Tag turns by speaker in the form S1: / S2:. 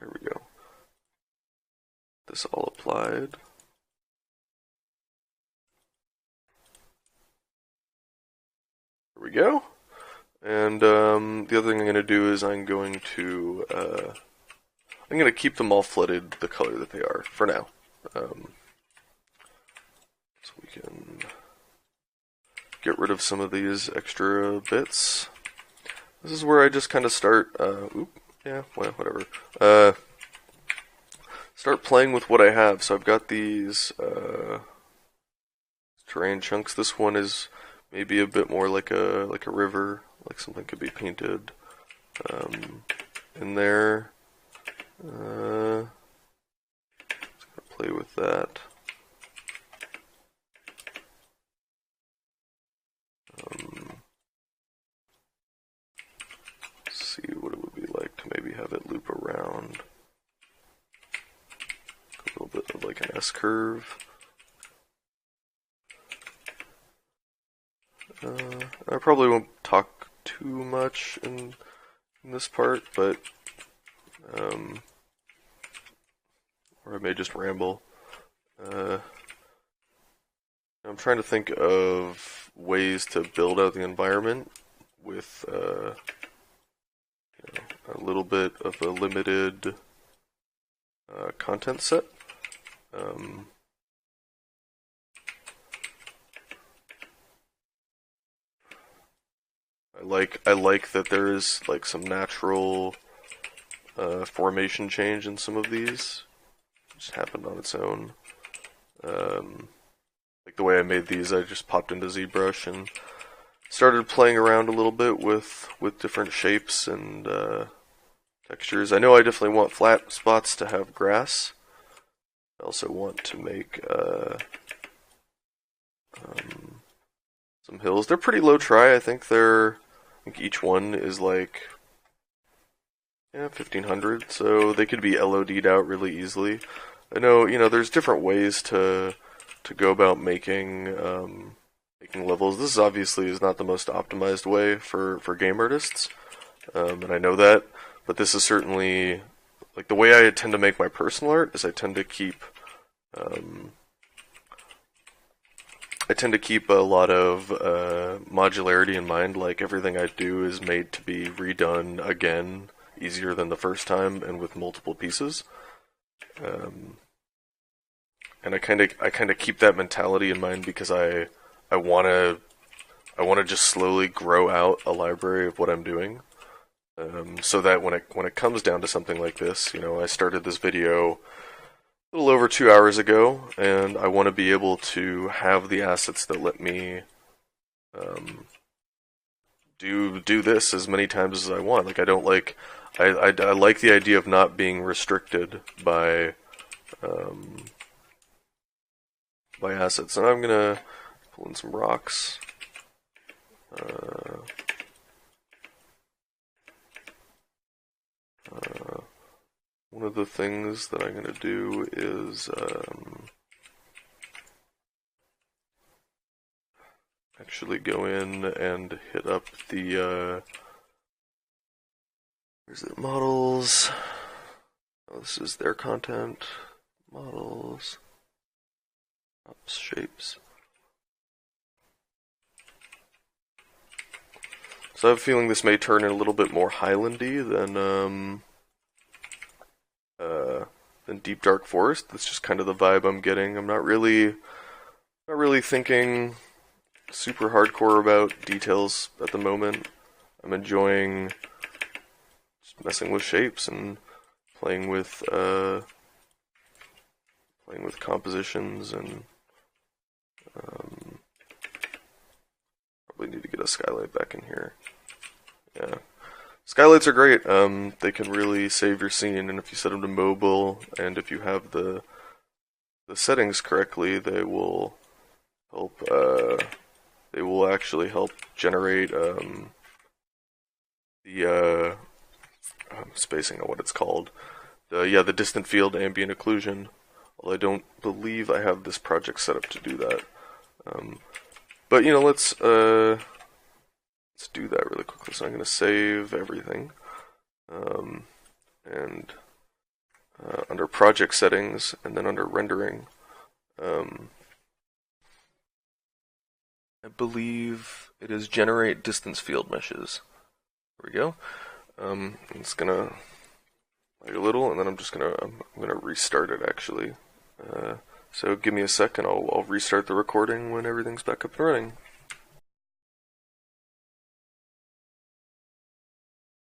S1: There we go. This all applied. There we go. And the other thing I'm going to do is I'm going to keep them all flooded the color that they are for now. So we can get rid of some of these extra bits. This is where I just kind of start, whatever. Start playing with what I have. So I've got these terrain chunks. This one is maybe a bit more like a river, like something could be painted in there. Just gonna play with that. See what it would be like to maybe have it loop around. A little bit of like an S-curve. I probably won't talk too much in this part, but or I may just ramble. I'm trying to think of ways to build out the environment with a little bit of a limited content set. I like that there is like some natural formation change in some of these. It just happened on its own. Like the way I made these, I just popped into ZBrush and started playing around a little bit with different shapes and textures. I know I definitely want flat spots to have grass. I also want to make some hills. They're pretty low try. I think each one is like 1500, so they could be LOD'd out really easily. I know, there's different ways to go about making levels. This obviously is not the most optimized way for game artists, and I know that, but this is certainly, like, the way I tend to make my personal art is I tend to keep a lot of modularity in mind. Like, everything I do is made to be redone again easier than the first time and with multiple pieces. And I kind of keep that mentality in mind because I want to just slowly grow out a library of what I'm doing, so that when it comes down to something like this, I started this video a little over 2 hours ago, and I want to be able to have the assets that let me do this as many times as I want. Like, I don't like I like the idea of not being restricted by assets. And I'm gonna pull in some rocks. One of the things that I'm going to do is actually go in and hit up the where's it? Models. Oh, this is their content. Models. Oops, shapes. So I have a feeling this may turn in a little bit more Highlandy than Deep Dark Forest. That's just kind of the vibe I'm getting. I'm not really thinking super hardcore about details at the moment. I'm enjoying just messing with shapes and playing with compositions, and probably need to get a skylight back in here. Yeah. Skylights are great. They can really save your scene, and if you set them to mobile, and if you have the settings correctly, they will help. They will actually help generate the I'm spacing on what it's called. The distant field ambient occlusion. Well, I don't believe I have this project set up to do that. But let's do that really quickly. So I'm going to save everything, and under project settings, and then under rendering, I believe it is generate distance field meshes. There we go. It's gonna lag a little, and then I'm gonna restart it actually. So give me a second. I'll restart the recording when everything's back up and running.